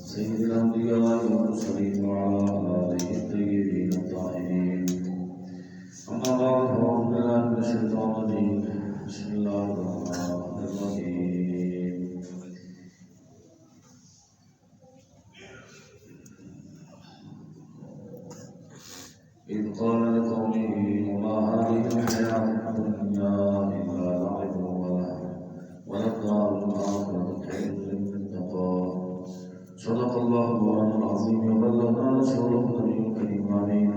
سيد الأنبياء والمرسلين وعلى آله الطيبين الطاهرين. أما بعد فأعوذ بالله من الشيطان الرجيم. بسم الله الرحمن الرحيم. إذ قال لقومه وما هذه الحياة الدنيا إلا لعب ولهو وللدار الآخرة خير لمن اتقى. صدق الله مولانا العظيم وبلغنا رسوله النبي الكريم آمين.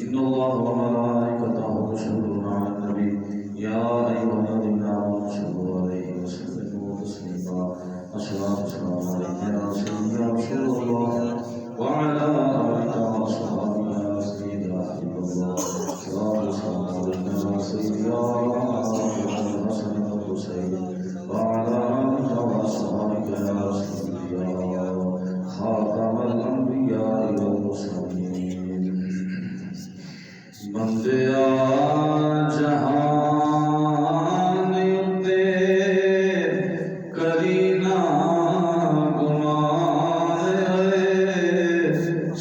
إن الله وملائكته يصلون على النبي يا أيها الذين آمنوا صلوا عليه وسلموا تسليما. الصلاة والسلام عليك يا سيدي يا رسول الله وعلى آلك وأصحابك يا سيدي يا حبيب الله. الصلاة والسلام عليك يا سيدي يا الحسن والحسين وعلى آلك وأصحابك يا سيدي يا خاتم الأنبياء والمرسلين. بندیا جہان اتے کرینا گمان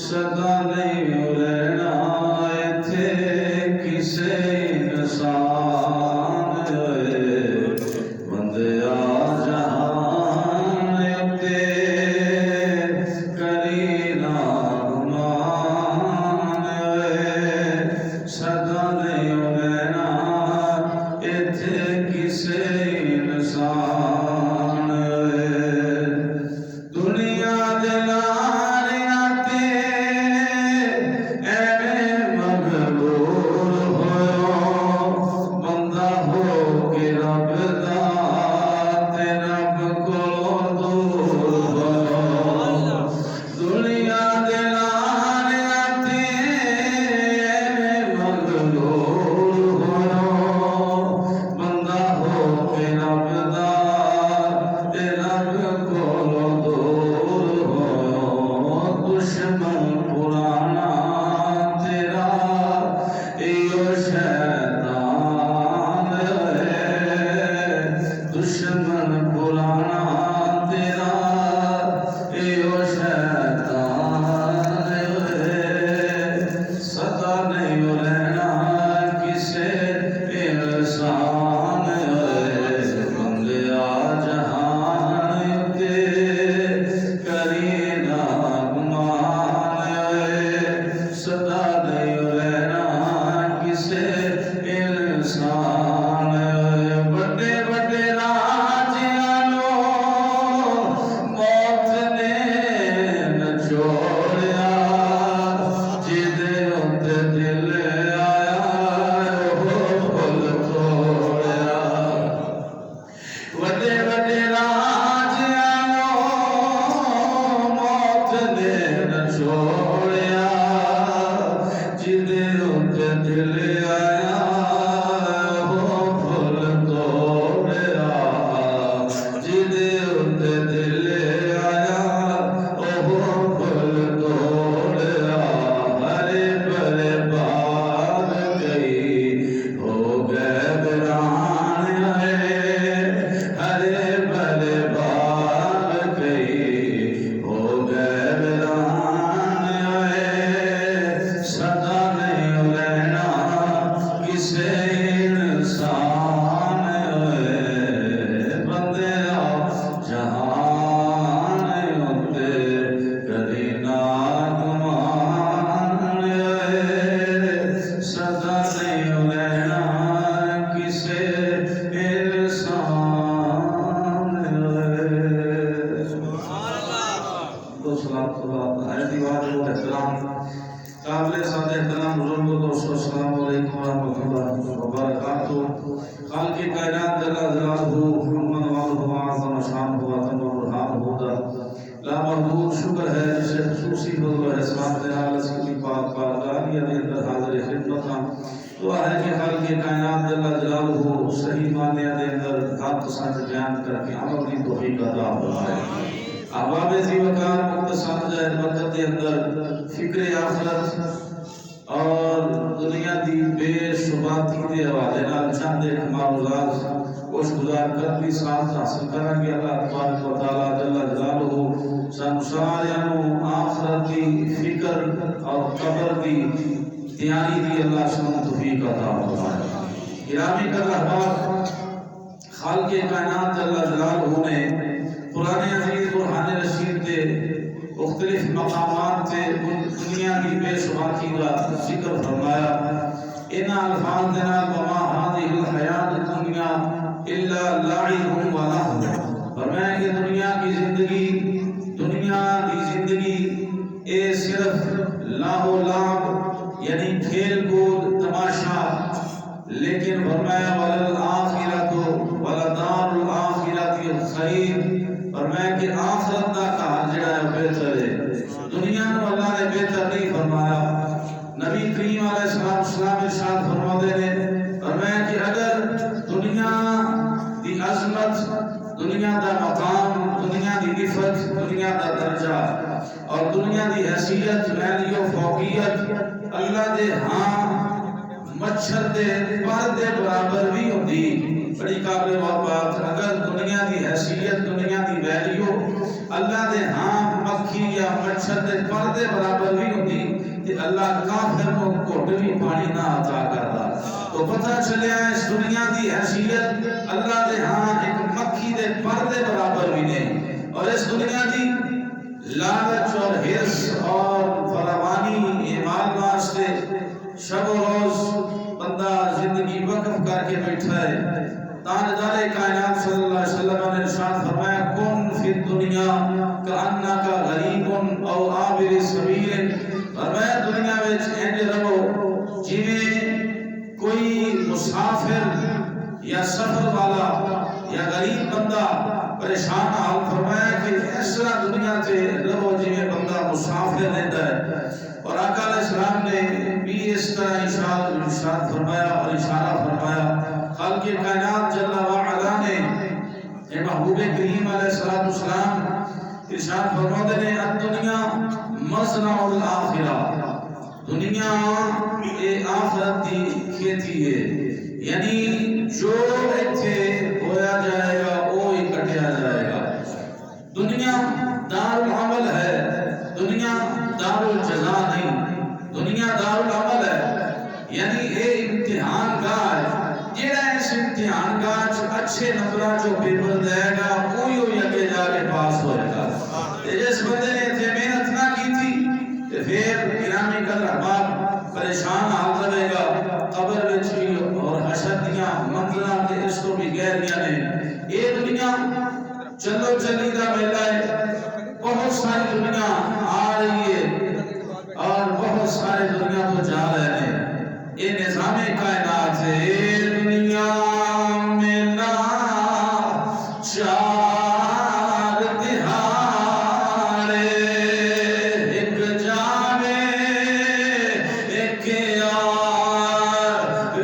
سدا نہیں رہنا ایتھے کسے انسان بندیا جہان اتے کرینا گمان سدا نہیں رہنا ایتھے کسے انسان دنیا دے لاریاں تے ایویں مغرور ہوئو بندہ ہو کے رب دا تے رب کولوں دور ہوئو. دنیا دے لاریاں تے ایویں مغرور ہوئو بندہ ہو کے رب دا تے رب کولوں دور ہوئو. دشمن پرانا تیرا ایو شیطان ہے. دشمن پرانا تیرا ایو شیطان ہے. سدا نہیں رہنا کسے انسان ہے. بندیا جہان اتے کرینا گمان سدا نہیں رہنا کسے انسان. بڑے بڑے راجیاں نو موت نے نچوڑیا جدے اُتے دل آیا وہ پھل توڑیا. وڈے وڈے راجیاں نو موت نے نچوڑیا جدے اُتے دل آیا وہ پھل توڑیا. جدے اُتے دل آیا وہ پھل توڑیا. ہرے بھرے باغ گئی ہو گئے ویران ہے. ہرے بھرے باغ گئی ہو گئے ویران ہے. سدا نہیں رہنا کسے انسان ہے. بندیا جہان اتے کرینا گمان سدا نہیں رہنا کسے انسان تو سلام خدا ہے دیوار و احترام قابل ساتھ احترام بزرگوں دوستوں السلام علیکم ورحمۃ اللہ وبرکاتہ. خالق کائنات جل جلالہ محمد والہ اعظم شانہ و اتم برہانہ لا محدود شکر ہے جسے خصوصی فضل و احسان سے اس کی پاک بارگاہ کے اندر حاضر خدمت ہاں. دعا ہے کہ خالق کائنات جل جلالہ صحیح معنی دے اندر حق سچ بیان کر کے عمل کی توفیق عطا فرمائے. احباب ذی وقار مختصر جائے برکت کے اندر فکر آخرت اور دنیا دی بے شباتی دے حوالے نال چند ایک معروضات خوش گزار کر بھی ساتھ حاصل کریں گے. اللہ تبارک و تعالیٰ جل جلالہ سانو ساریاں نو اور قبر کی تیاری دی اللہ سبحانہ توفیق عطا فرمائے۔ گرامی کا احباب، خالق کائنات جل جلالہ نے قرآن عزیز برہان رشید کے مختلف مقامات سے دنیا کی بے شماری کا ذکر فرمایا۔ ان الفاظ دینا وما هذه الحیات الدنیا الا لعب و لہو، فرمایا کہ دنیا کی زندگی اے صرف لاہو لعب یعنی کھیل کود تماشا، لیکن فرمایا وللآخرۃ ولدار الآخرۃ خیر، فرمایا کہ آخرت کا کار جڑا ہے بہتر ہے، دنیا کو اللہ نے بہتر نہیں فرمایا۔ نبی کریم علیہ السلام ارشاد فرماتے ہیں، فرمایا کہ اگر دنیا دی عظمت، دنیا دا مقام، دنیا دی عفت، دنیا دا درجہ اور دنیا دی حیثیت، ویلیو، فوقیت اللہ دے ہاں مچھر دے پر دے برابر بھی ہوندی، بڑی قابل بات، اگر دنیا دی حیثیت، دنیا دی ویلیو اللہ دے ہاں مکھی یا مچھر دے پر دے برابر بھی ہوندی کہ اللہ کافر کو گھٹ بھی پانی نہ عطا کرتا۔ تو پتہ چلیا اس دنیا دی حیثیت اللہ دے ہاں ایک مکھی دے پر دے برابر بھی نہیں، اور اس دنیا دی لالچ اور حرص اور فراوانی اعمال واسطے شب و روز بندہ زندگی وقف کر کے بیٹھا ہے۔ تاجدار کائنات صلی اللہ علیہ وسلم نے ارشاد فرمایا، کن فی الدنیا کأنک غریب او عابر سبیل، فرمایا دنیا وچ انج رہو جویں کوئی مسافر یا سفر والا یا غریب بندہ پریشان حال، فرمایا کہ اس طرح دنیا تے رہو جویں بندہ مسافر رہتا ہے۔ اور آقا علیہ السلام نے بھی اس طرح ارشاد فرمایا اور اشارہ فرمایا۔ خالق کائنات جل وعلا نے محبوب کریم علیہ السلام ارشاد فرماتے ہیں، الدنیا مصنع الآخرہ، دنیا یہ آخرت کی کھیتی ہے، یعنی جو ایتھے ہویا جائے گا وہ ہی کٹیا جائے گا۔ دنیا دار العمل ہے، دنیا دار الجزا نہیں، دنیا دار العمل ہے، یعنی یہ امتحان گاہ ہے، جیڑا اس امتحان گاہ اچھے نمبرہ جو پیپر دے گا وہی اگے جا کے پاس ہوئے گا۔ جس بندے نے اتنے محنت نہ کی تھی تو پھر گرامی قدر احباب پریشان حال رہے گا، قبر وچ بھی اور حشر دیاں منزلاں تے اس تو بھی گہریاں نے۔ یہ دنیا چلو چلی دا میلہ ہے، بہت ساری دنیا آ رہی ہے اور بہت سارے دنیا تو جا رہے ہیں، یہ نظام کائنات ہے۔ یہ دنیا میلہ چار دہاڑے، ایک جاوے ایک یار،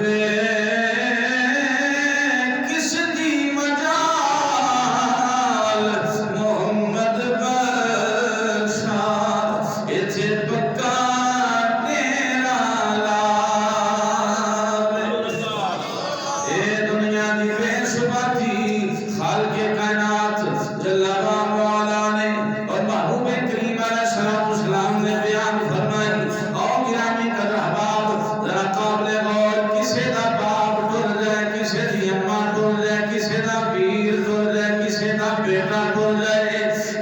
کس دی مجال محمد بخشا، ایتھے پکا تیرا لال۔ اے دنیا دی بے شماری خالق کائنات جل وعلا نے اور محبوب کریم علیہ السلام نے بیان فرمائی۔ اور گرامی قدر احباب ذرا قابل غور، کسے دا باپ ٹر جائے، کسے دی اماں ٹر جائے، کسے دا پیر ٹر جائے، کسے دا بیٹا ٹر جائے،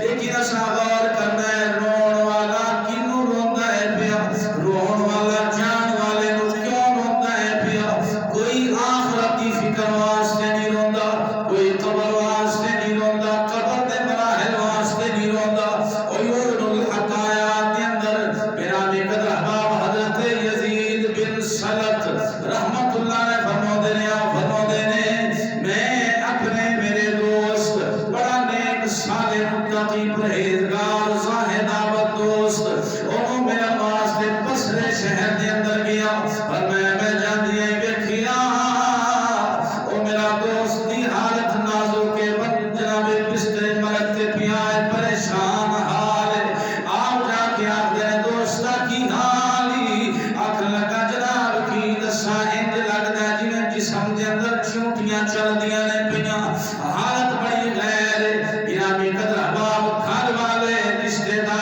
لیکن اسا غور کرنا ہے رون والا کنوں روندا ہے پیا، رون والا جان والے نو کیوں روندا ہے پیا؟ کوئی آخرت کی فکر واسطے نہیں روندا، کوئی قبر واسطے نہیں روندا، قبر دے مراحل واسطے نہیں روندا۔ عیون الحقایات کے اندر گرامی قدر احباب حضرت یزید بن سلط رحمت اللہ نے فرماتے ہیں، میں اپنے میرے دوست بڑا نیک صالح متقی پرہیزگار زاہد عابد دوست انہوں میرے واسطے بصرے شہر دے اندر گیا اور میں جاندیاں ویکھیا او میرا دوست دی حالت نازک کے بند جناب بستر مرد تے پیا ہے، پریشان حال ہے۔ آپ جا کے آپ دے دوستا کی حالی آکھ لگا جناب کی دسا انج لگدا جنہیں جسم دے اندر چونٹیاں چل دیاں نے پیاں، حالت بڑی غیر۔ گرامی قدر احباب گھر والے رشتہ دار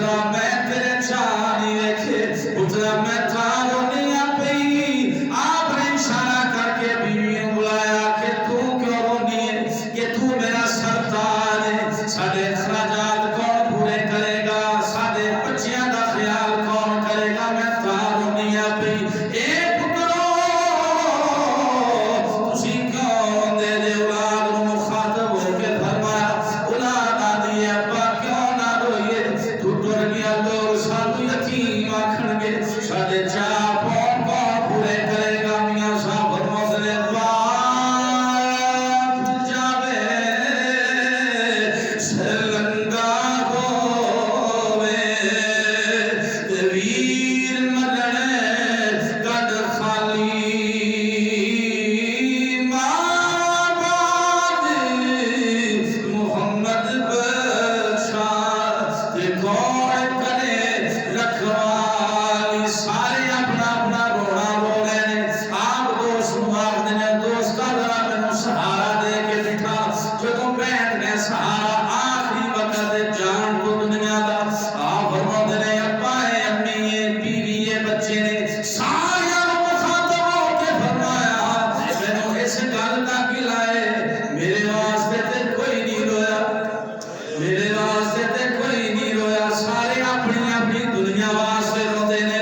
پترا میں تیرے چاہنی دیکھے پترا میں تھارو نہیں پئی آپ نے اشارہ کر کے بیوی نے بلایا کہ تو کیوں رونی ہے کہ تو میرا سردار ہے ساڑے اخراجات کون پورے کرے گا ساڑے بچیاں دا خیال کون کرے گا میں تھارو نہیں پئی اے پترو تسی کیوں دے دے اولاد نو مخاطب ہو کے فرمایا اولاد آدھی ابا کیوں نہ روئیے تو ٹر گیا لوگ ساتھ یتیم آکھن گے ساڑے چاہ کون کون پورے کرے گا میاں صاحب فرماتے نے بات جاوے سلنگا ہووے ویر ملنے گد خالی ماں باد محمد بشار تے کون کرے رکھوالی سارے اپنا اپنا رونا رو رہے ہیں آپ دوست مواقع نے دوستا ذرا میں نے سہارا دے کے بٹھا جو تم بیٹھ گئے سہارا آخری وقت جان کو دنیا دا آپ فرماتے نے ابا ہے امی ہے بیوی ہے بچے نے سارے مخاطب ہو کے فرمایا میں نے اس گل کا کھلائے میرے واسطے تے کوئی نہیں رویا میرے واسطے تے کوئی نہیں رویا سارے اپنی اپنی دنیا واسطے روندے نے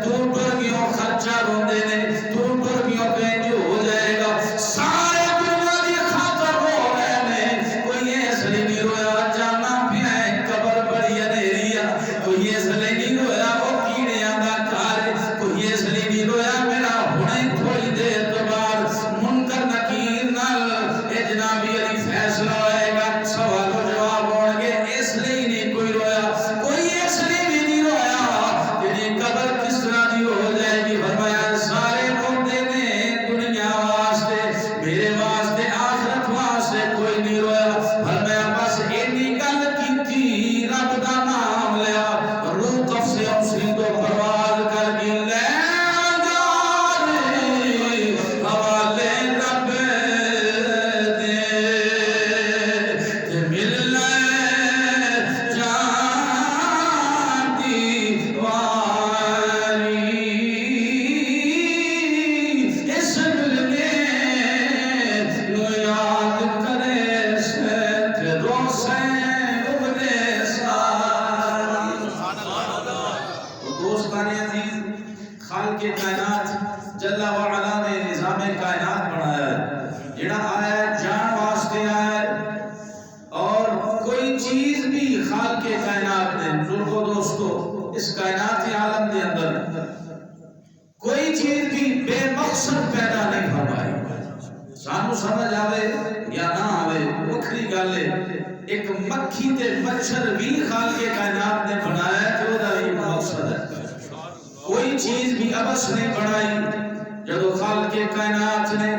تو پر کیوں خرچہ روندے نے تو پر کیوں کہیں ہو جائے گا سارے دنیا دی خاطر رو رہے نے کوئی اس لیے نہیں رویا جانا پیا ہے قبر بڑی اندھیری ہے کوئی اس لیے نہیں رویا وہ کیڑیاں دا گھر کوئی اس لیے نہیں رویا میرا ہونے تھوڑی دیر تو بعد منکر نکیر نال اے جنابی علی فیصلہ ہوئے گا سوال و جواب ہون گے اس لیے نہیں کوئی رویا کوئی اس لیے بھی نہیں رویا تیری قبر کس طرح دی ہو جائے گی فرمایا سارے روندے نے دنیا واسطے میرے واسطے آخرت واسطے کوئی نہیں رویا فرمایا بس اینی گل کیتی رب دا نام لیا روح کف سے امسری تو پرواز کر گی لے حوالے رب دے تے ملنے جان دی واری اس ملنے نو یاد کرے سے تے روسے ابنے ساری دوستان عزیز خالق کائنات جل وعلا نے نظام کائنات بنایا ہے جڑا آیا ہے جان واسطے آیا ہے اور کوئی چیز بھی خالق کائنات نے بزرگو دوستو اس کائناتی عالم کے اندر کوئی چیز بھی بے مقصد پیدا نہیں فرمائی سانو سمجھ آوے یا نہ آوے وکھری گل ہے ایک مکھی تے مچھر بھی خالق کائنات نے بنایا ہے کہ وہ دا بھی مقصد ہے کوئی چیز بھی ابس نہیں بنائی جدو خالق کائنات نے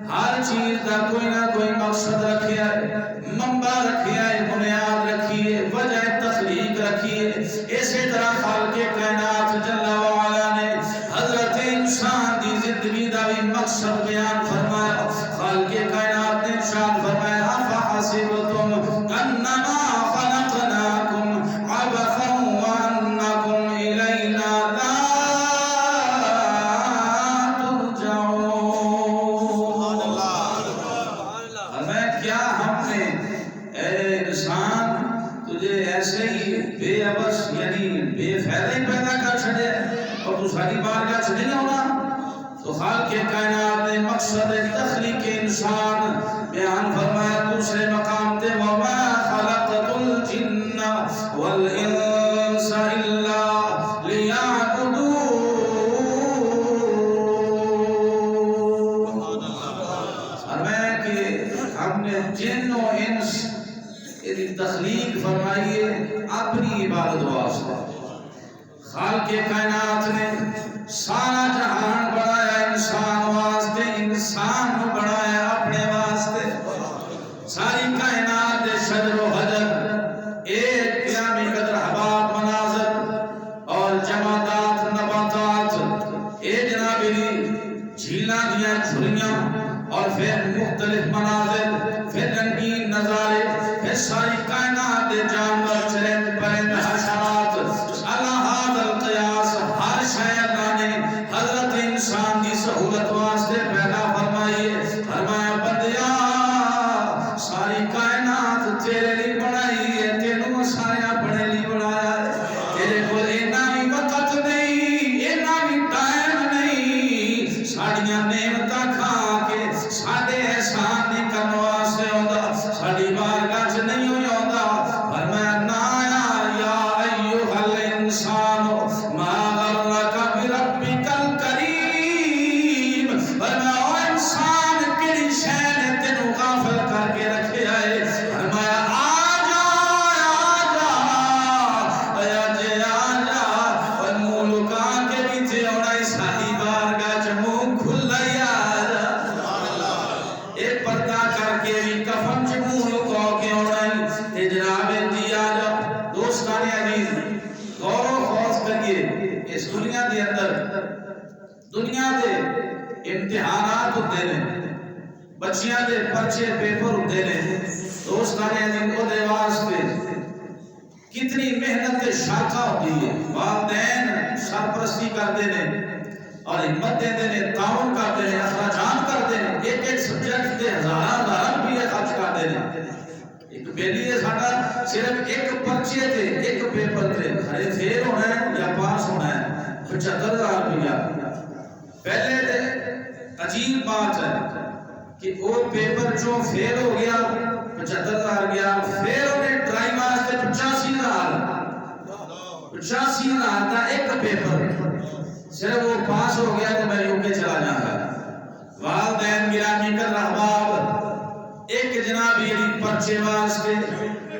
ہر چیز دا کوئی نہ کوئی مقصد رکھیا ہے منبع رکھیا ہے بنیاد رکھی ہے وجہ تخلیق رکھی ہے اسی طرح خالق کائنات جل وعلا نے حضرت انسان دی زندگی دا بھی مقصد بیان فرمایا خالق کائنات نے ارشاد فرمایا افحسبتم انما خلقناکم عبثا وانکم الینا لا ایسے ہی بے عبث یعنی بے فائدہ ہی پیدا کر چھڑے اور تو ساری بارگاہ سے نہیں ہونا تو خالق کائنات نے مقصد تخلیق انسان بیان فرمایا دوسرے مقام تے وما خلقت الجن والانس الا لیعبدون فرمایا کہ ہم نے جن و انس تخلیق فرمائیے اپنی عبادت واسطے خالق کائنات نے سارا جہان بنایا انسان واسطے انسان کو بنایا اپنے واسطے ساری کائنات شجر و حجر ایک قیامی قدر حباب مناظر اور جمادات نباتات اے جنابی جھیلاں دیا جھلیاں اور پھر مختلف مناظر پھر رنگین نظارے پھر ساری کائنات جانور چرند پرند حشرات دے اندر دنیا دے امتحانات ہوتے ہیں، بچیاں دے پرچے پیپر ہوتے ہیں، دوستانے دن کو دے واسطے کتنی محنت شاخہ ہوتی ہے، والدین سرپرستی کرتے ہیں اور ہمت دیتے ہیں، تعاون کرتے ہیں، اخراجات کرتے ہیں، ایک ایک سبجیکٹ دے ہزار روپیے خرچ کرتے ہیں۔ ایک بیٹی ہے ساڈا صرف ایک پرچے تے ایک پیپر تے خرے فیل ہونا ہے یا پاس ہونا ہے 75,000 روپیہ۔ پہلے تے عجیب بات ہے کہ وہ پیپر جو فیل ہو گیا 75,000 گیا، پھر انہیں ٹرائی واسطے 85,000 کا ایک پیپر، صرف وہ پاس ہو گیا تو میں یوکے چلا جاؤں گا۔ والدین گرامی قدر احباب، ایک جناب یہ پرچے واسطے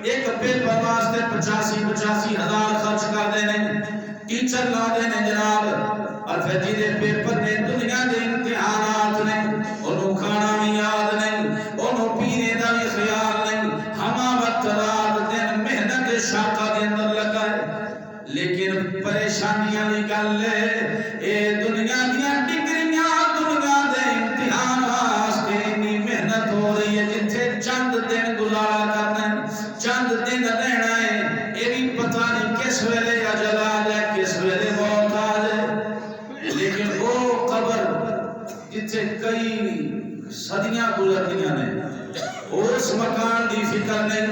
ایک پیپر واسطے 85,000 خرچ کر دینے، ٹیچر لا دینے جناب، اور پھر جیدے پیپر نے دنیا دے امتحانات نے انہوں کھانا بھی یاد نہیں، انہوں پینے دا بھی خیال نہیں، ہما وقت رات دن محنت شاقہ دے اندر لگا ہے، لیکن پریشانیاں نکل لے اے دنیا دیا ڈگریاں دنیا دے امتحان واسطے اتنی محنت ہو رہی ہے، جتھے چند دن گزارا کرنا ہے، چند دن رہنا ہے، یہ بھی پتہ نہیں کس ویلے اجل آ جائے، کس ویلے موت آ جائے، لیکن وہ قبر جتھے کئی صدیاں گزرتیاں نے، اس مکان دی فکر نہیں،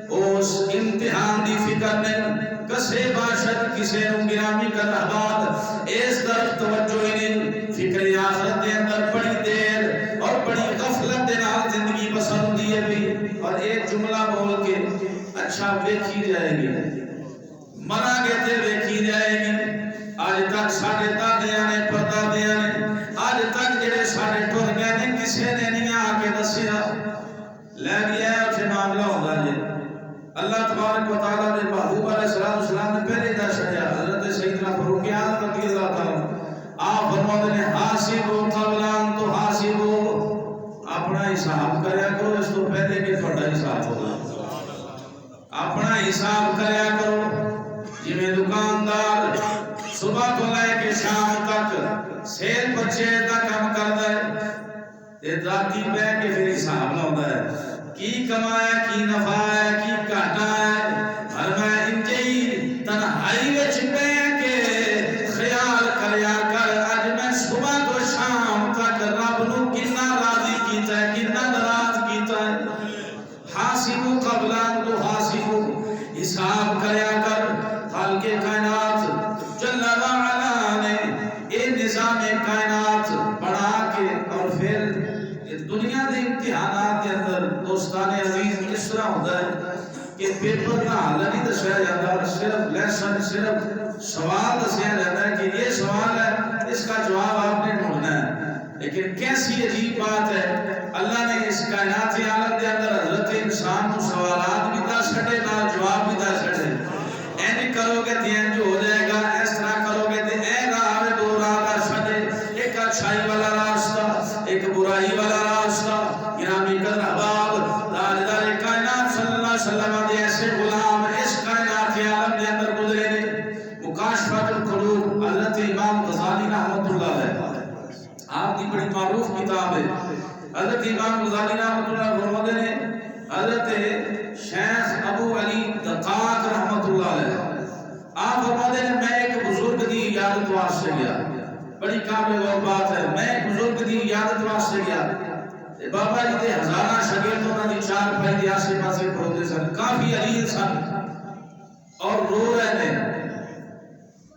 اس امتحان دی فکر نہیں، کسے باشد کسے نو گرامی کر احباب، اس طرف توجہ ہی نہیں، فکر آخرت دے اندر بڑی دیر اور بڑی غفلت دے نال زندگی بسر دی ہے بھی، اور ایک جملہ بول کے اچھا ویکھی جائے گی، مرا گے تے ویکھی جائے گی۔ آج تک ساڑھے دادیاں نے پردادیاں نے، آج تک جڑے ساڑھے ٹر گئے نے کسے نے نہیں آکے دسیا، لے گیا ہے اسے معاملہ ہوگا جی۔ اللہ تبارک و تعالیٰ نے محبوب علیہ السلام نے پہلے دا شڑیا، حضرت سیدنا فاروق اعظم رضی اللہ تعالیٰ آپ فرماتے ہیں حاسبو قبل ان تحاسبو، اپنا حساب کریا کرو اس تو پہلے کہ تھوڑا حساب ہوگا، اپنا حساب کریا کرو، جی میں دکاندار صبح کو لے کے شام تک سیل پرچیز دا کام کرتا ہے، تے راتی بہ کے پھر حساب لاؤندا ہے کی کمایا کی نفع ہے کی گھاٹا ہے، اور میں انجی تنہائی وچ بہ کے خیال کریا کر اج میں صبح تو شام تک رب نو کتنا راضی کیتا ہے کتنا ناراض کیتا ہے۔ حاسبو قبل ان تحاسبو، حساب کریا کر، خالق کائنات جل وعلا نے اے نظام کائنات بنا کے اور پھر دنیا دے امتحانات کے اندر دوستانے عزیز اس طرح ہوتا ہے کہ پیپر کا حل نہیں دسیا جاتا، صرف لیسن صرف سوال دسیا جاتا ہے کہ یہ سوال ہے اس کا جواب آپ نے ڈھونڈنا ہے، لیکن کیسی عجیب بات ہے اللہ نے اس کائنات عالم کے اندر حضرت انسان کو سوالات بھی دس چھڑے نہ جواب بھی دس چھڑے، این کرو گے تو این جو ہو جائے گا، اس طرح کرو گے تو اے راہ میں دو راہ کا چھڑے، ایک اچھائی والا راستہ ایک برائی والا راستہ۔ گرامی قدر احباب، تاجدار کائنات صلی اللہ علیہ وسلم دے ایسے غلام اس کائنات عالم کے اندر گزرے نے، مکاشفۃ القلوب حضرت امام غزالی رحمۃ اللہ علیہ، آپ کی بڑی معروف کتاب ہے، حضرت امام غزالی رحمۃ اللہ فرماتے ہیں حضرت شیخ ابو علی دقاق رحمۃ اللہ علیہ آپ فرماتے ہیں میں ایک بزرگ دی عیادت واسطے گیا، بڑی قابل غور بات ہے، میں ایک بزرگ دی عیادت واسطے گیا، بابا جی دے ہزاراں شاگرد انہاں دی چار پائی دے آسے پاسے کھڑوتے سن، کافی علیل سن اور رو رہے نے،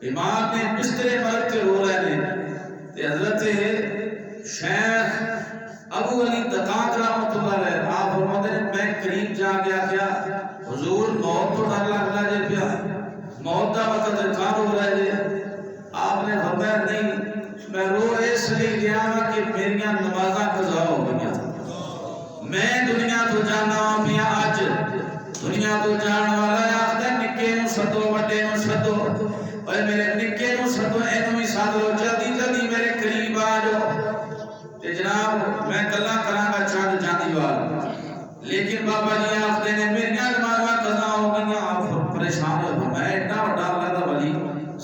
امام نے بسترے مرد کے رو رہے نے، تے حضرت شیخ ابو علی دقاق رحمۃ اللہ علیہ آپ فرماتے ہیں میں قریب جا گیا کیا حضور موت تو ڈر لگتا جے پیا، موت دا وقت کار ہو رہا ہے، آپ نے فرمایا نہیں میں رو اس لیے گیا کہ میریاں نمازاں قضا ہو گئیاں، میں دنیا تو جانا پیا اج، دنیا تو جان والا آخدا نکے نو سدو وڈے نو سدو، اور میرے نکے نو سدو اینو ہی سد لو، جلدی جلدی میرے قریب آ جاؤ، تے جناب میں گلا کراں گا چند جاندی وال، لیکن بابا جی آخدے نے میریاں نمازاں قضا ہو گئیاں، آپ پریشان ہو، میں ایڈا وڈا اللہ دا ولی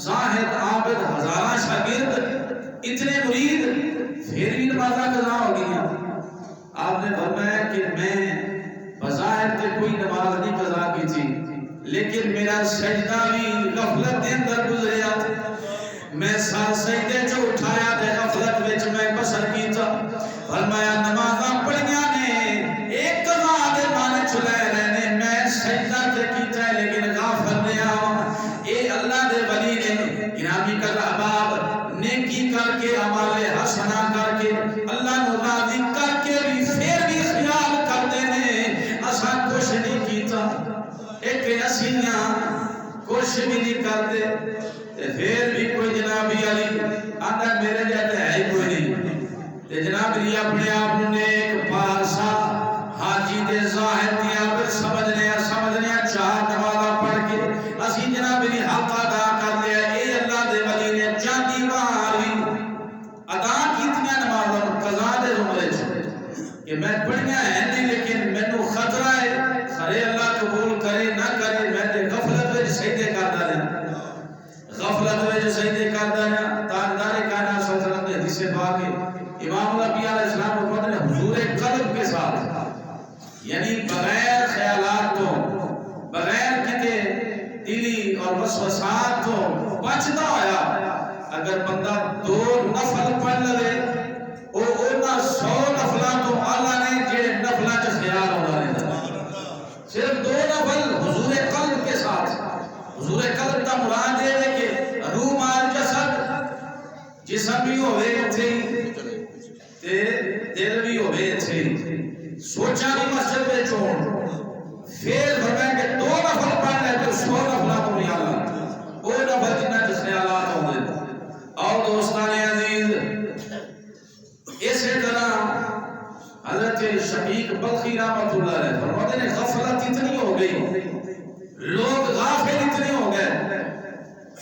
زاہد عابد ہزاراں اتنے مرید پھر بھی نمازاں قضا ہو گئی. آپ نے فرمایا کہ میں بظاہر تے کوئی نماز نہیں قضا کی تھی لیکن میرا سجدہ بھی غفلت کے اندر گزریا. میں سر سجدے جو اٹھایا تے غفلت وچ میں بسر کیتا. فرمایا نمازاں پڑھیاں نے ایک قضا دے مانے چلے رہنے میں سجدہ تے کیتا لیکن غافل رہا. اے اللہ دے ولی نے گرامی کر احباب نیکی کر کے اعمال حسنہ کر کے اللہ نو راضی کر کے بھی پھر بھی خیال کرتے نے اساں کچھ نہیں کیتا. ایک اسیاں کچھ بھی نہیں کرتے تے پھر بھی کوئی جناب علی آندا میرے جیسا ہے ہی کوئی نہیں. تے جناب علی اپنے آپ نے ایک پارسا حاجی دے ظاہر دیا پھر سمجھنے چار نمازاں پڑھ کے اسی جناب علی حق ادا کر لیا. اے اللہ دے ولی نے چاندی والی ادا کیتیاں نمازاں قضا دے زمرے چ کہ میں پڑھیاں ہیں نہیں لیکن مینوں خطرہ ہے خرے اللہ قبول کرے نہ کرے. میں تے غفلت وچ سجدے کردا رہا غفلت وچ سجدے کردا رہا. تاجدار کائنات صلی اللہ علیہ وسلم نے حدیث پاک ہے امام الانبیاء علیہ السلام فرماتے ہیں حضور قلب کے ساتھ یعنی بغیر خیالات تو بغیر کتے دلی اور وسوسات تو بچدا ہویا اگر بندہ 2 نفل پڑھ لے او اونا 100 نفلاں تو اللہ نے جڑے نفلاں چ خیال ہوندا رہندا. صرف 2 نفل حضور قلب کے ساتھ. حضور قلب دا مراد ہے کہ روح مال جسد جسم بھی ہوئے اتھے تے دل بھی ہوئے اتھے سوچا بھی مسجد میں چھوڑ پھر فرمایا کہ 2 نفل پڑھ لے تو 100 نفلاں تو نہیں آگا وہ نفل جنہ جس خیالات ہوں گے. اور دوستان عزیز اسی طرح حضرت شقیق بلخی رحمۃ اللہ علیہ فرماتے ہیں غفلت اتنی ہو گئی لوگ غافل اتنے ہو گئے.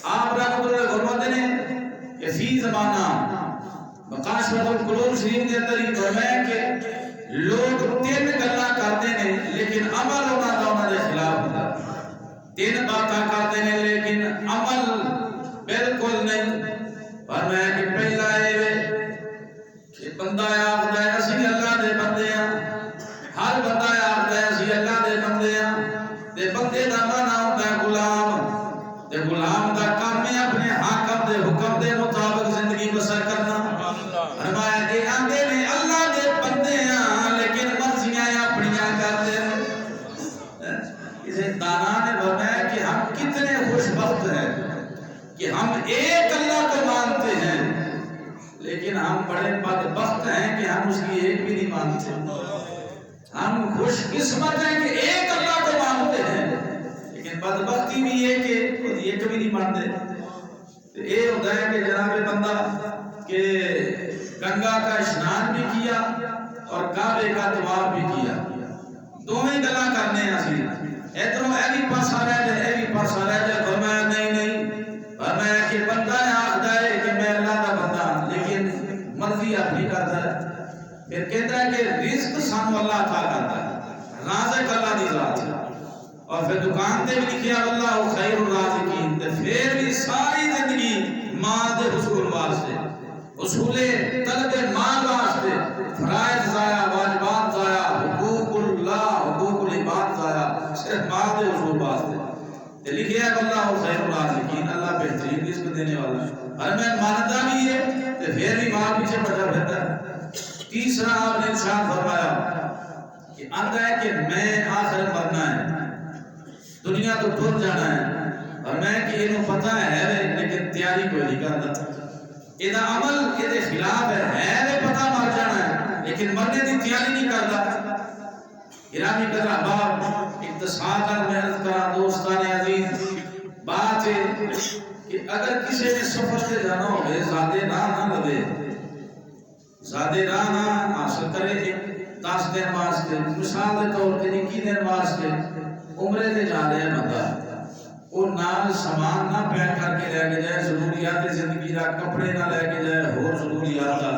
آپ رحمۃ اللہ فرماتے ہیں کہ فی زمانہ مقاشفۃ القلوب شریف کے اندر ہی فرمایا کہ لوگ 3 گلاں کرتے ہیں لیکن عمل انہاں دے خلاف ہوتا. 3 باتاں کرتے ہیں لیکن عمل بالکل نہیں. فرمایا کہ پہلا ہے کہ بندہ آخدا ہے اسی اللہ دے بندے ہاں. ہر بندہ آخدا ہے اسی اللہ دے بندے ہاں. تے بندے دا معنی ہوتا ہے غلام. تے غلام دا کام ہے اپنے حاکم دے حکم دے مطابق زندگی بسر کرنا. فرمایا کہ آندے نے اللہ دے بندے ہاں لیکن مرضیاں اپنیاں کرتے ہیں. اسے دانا نے فرمایا کہ ہم کتنے خوش بخت ہیں کہ ہم ایک اللہ کو مانتے ہیں لیکن ہم بڑے بدبخت ہیں کہ ہم اس کی ایک بھی نہیں مانتے. ہم خوش قسمت ہیں کہ ایک اللہ کو مانتے ہیں لیکن بدبختی بھی ہے کہ ایک بھی نہیں مانتے. یہ ہوتا ہے کہ جناب بندہ کہ گنگا کا اشنان بھی کیا اور کعبے کا طواف بھی کیا. دونوں گلاں کرنے ہیں اسی ادھروں اے بھی پاسا رہ جائے اے بھی پاسا رہ جائے. فرمایا نہیں فرمایا کہ بندہ آخدا ہے کہ میں اللہ کا بندہ لیکن مرضی اپنی کرتا ہے. پھر کہتا ہے کہ رزق سانو اللہ عطا کرتا ہے رازق اللہ دی ذات ہے. اور پھر دکان تے بھی لکھیا اللہ خیر الرازقین. تے پھر بھی ساری زندگی مال دے حصول واسطے حصول طلب مال واسطے فرائض ضائع واجبات ضائع حقوق اللہ حقوق العباد ضائع صرف مال دے حصول واسطے. تے لکھیا اللہ خیر الرازقین اللہ بہترین رزق دینے والا ہے. اور میں مانتا بھی ہے تے پھر بھی مال پیچھے پڑا رہتا ہے. تیسرا آپ نے ارشاد فرمایا کہ آندا ہے کہ میں آخر مرنا ہے دنیا تو ٹر جانا ہے اور میں کہ انہوں پتہ ہے لیکن تیاری کوئی نہیں کرتا. یہ عمل یہ خلاف ہے پتہ مر جانا ہے لیکن مرنے کی تیاری نہیں کرتا. گرامی قدر احباب اقتصاد میں عرض کرا دوستان عزیز بات ہے کہ اگر کسی نے سفر سے جانا ہو زیادہ راہ نہ لگے زیادہ راہ نہ حاصل کرے. ایک 10 دن واسطے مثال کے طور پہ 21 دن واسطے عمرے تے جا رہے ہیں بندہ وہ نال سامان نہ پیک کر کے لے کے جائے ضروریات زندگی دا کپڑے نہ لے کے جائے اور ضروریات دا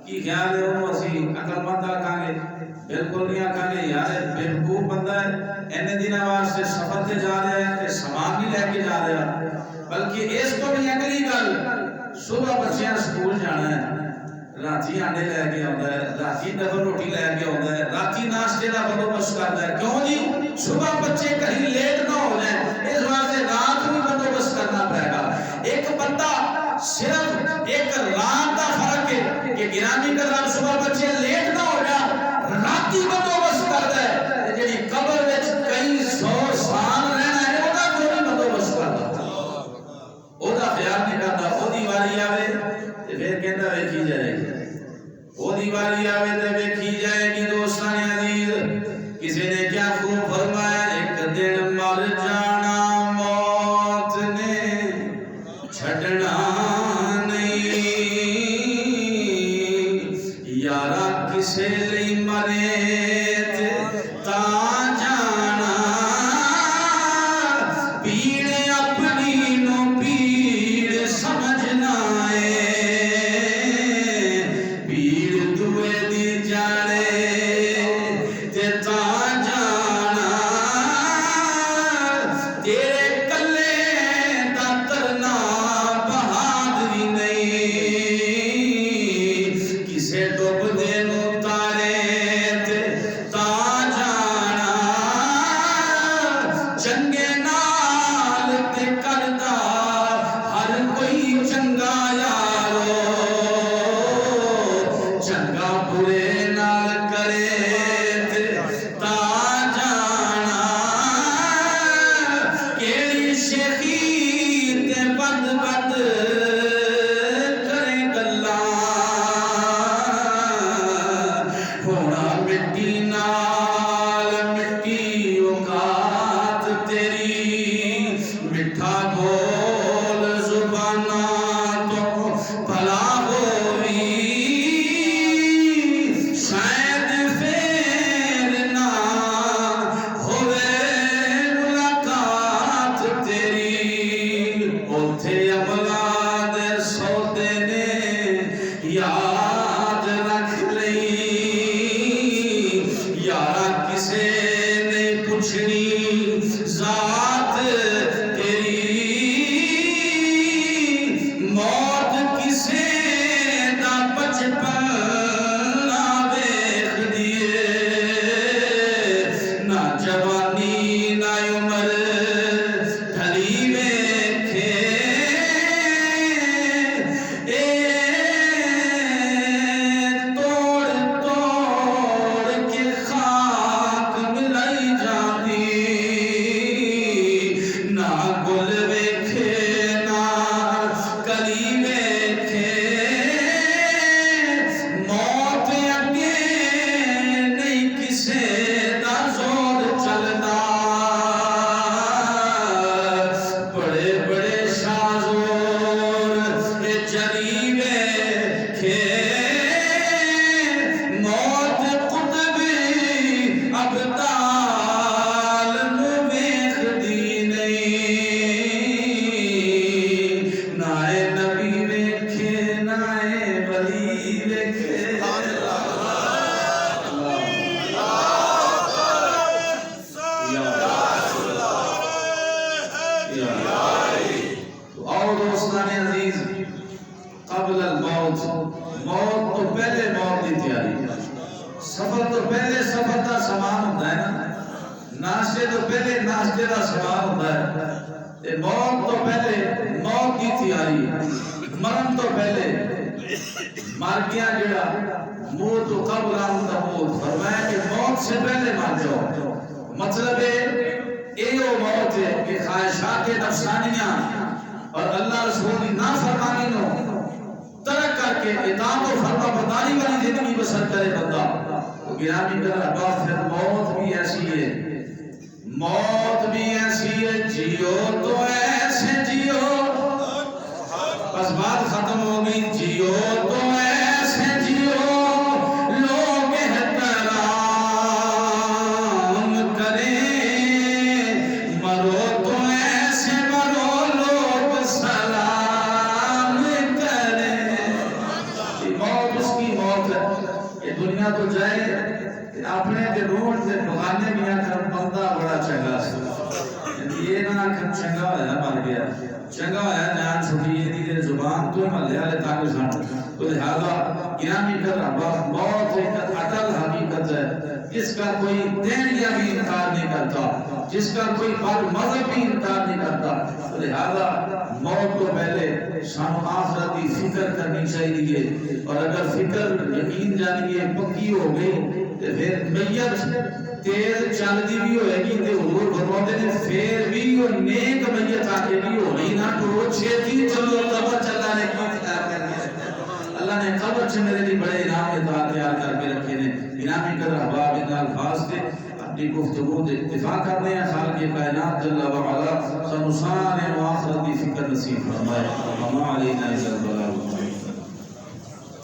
کی خیال ہے انہوں اسی عقل مند آکھاں گے بالکل نہیں آکھاں گے یار بیوقوف بندہ ہے اینے دن واسطے سفر تے جا رہا ہے تے سامان نہیں لے کے جا رہا. بلکہ اس کو بھی اگلی گل صبح بچیاں سکول جانا ہے، راتی آنڈے لے کے آتا ہے، راتی ڈبل روٹی لے کے آتا ہے، راتی ناشتے کا بندوبست کرتا ہے. کیوں جی؟ صبح بچے کہیں لیٹ نہ ہو جائیں، اس واسطے رات بھی بندوبست کرنا پڑے گا. ایک بندہ صرف ایک رات کا فرق ہے کہ گرامی قدر صبح بچے لیٹ نہ ہو جائیں، راتی بندوبست کرتا ہے. جی قبر وچ کئی 100 سال رہنا ہے، وہ کوئی بندوبست کرتا، وہ خیال نہیں کرتا. وہ واری آئے پھر کہتا ویکھی جائے گی، وہ واری آئے تو ویکھی جائے گی. دوستان عزیز، کسی نے کیا خوب فرمایا، ایک دن مر جانا موت نے چھڑنا نہیں، یارا کسے لئی مرے تا جانا، پیڑ اپنی نو پیڑ سمجھنا ہے، پیڑ دوے دی جانے تے تا جانا، تیرے کلے دا ترنا بہادری نہیں، کسے ڈوب دے نو تارے تے تا جانا، چنگے نال تے کردہ ہر کوئی چنگا یارو، چنگا برے نال کرے تے تا جانا، کیڑی شیخی تے بد بد کرے گلاں، ہونا مٹی نال مٹی اوقات تیری، مٹھا بول زبانہ تو بھلا ہوئی، شاید پھر نہ ہوئے ملاقات تیری، اوتھے اولاد سودے نے یاد رکھ لئی، یارا کسے نہیں پوچھنی ذات تیری، موت کسے دا بچپن نہ ویکھ دیے، نہ جوانی نہ عمر ڈھلی ویکھے، اے توڑ توڑ کے خاک ملائی جاتی، نہ گل ویکھے نہ کلی ویکھے، موت اگے نہیں کسے دا زور چلدا، بڑے بڑے شازور جری ویکھے، موت قطب ابدال نو ویکھ دی نہیں، نہ اے نبی ویکھے نہ اے ولی ویکھے. تو آؤ دوستان عزیز، قبل الموت، موت تو پہلے موت کی تیاری، سفر تو پہلے سفر کا سامان ہوتا ہے نا، ناشتے تو پہلے ناشتے کا سامان ہوتا ہے، موت تو پہلے موت کی تیاری، مرن تو پہلے مر گیا جڑا موت تو قبل ان تموت، فرمایا کہ موت سے پہلے مر جاؤ. مطلب یہ موت ہے کہ خواہشات نفسانیاں اور اللہ رسول کی نافرمانی نو ترک کر کے اطاعت و فرما برداری والی زندگی بسر کرے بندہ. تو گرامی قدر احباب، پھر موت بھی ایسی ہے، موت بھی ایسی ہے، جیو تو ایسے جیو، بس بات ختم ہو گئی، جیو تو ایسے جیو لوگ احترام کریں، مرو تو ایسے مرو لوگ سلام کریں. موت اس کی موت ہے، یہ دنیا تو جائے اپنے کے روڈ سے بغانے میں آ کر بندہ بڑا چنگا سی، یہ نہ آکھن چنگا ہویا مر گیا چنگا ہویا جان چھٹی یہ دی زبان تو محلے والے تاکہ سن تو لہذا گرامی کر ربا موت ایک اٹل حقیقت ہے جس کا کوئی دینیا بھی انکار نہیں کرتا جس کا کوئی بد مذہب بھی انکار نہیں کرتا تو لہذا موت کو پہلے شام آخرت کی فکر کرنی چاہیے اور اگر فکر یقین جانیے پکی ہو گئی تو پھر میت تیز چلدی بھی ہوئے گی تے حضور فرماتے ہیں پھر بھی وہ نیک میت آگے بھی ہو رہی نہ تو چھتی چلو قبر چلا نے کی تیار کر دیا اللہ نے قبر سے میرے لیے بڑے انعام اتحاد تیار کر کے رکھے نے انعامی کر احباب ان الفاظ سے اپنی گفتگو سے اتفاع کرنے ہیں خالق کائنات جل وعلا سنسان و آخرت کی فکر نصیب فرمائے وما علینا الا البلاغ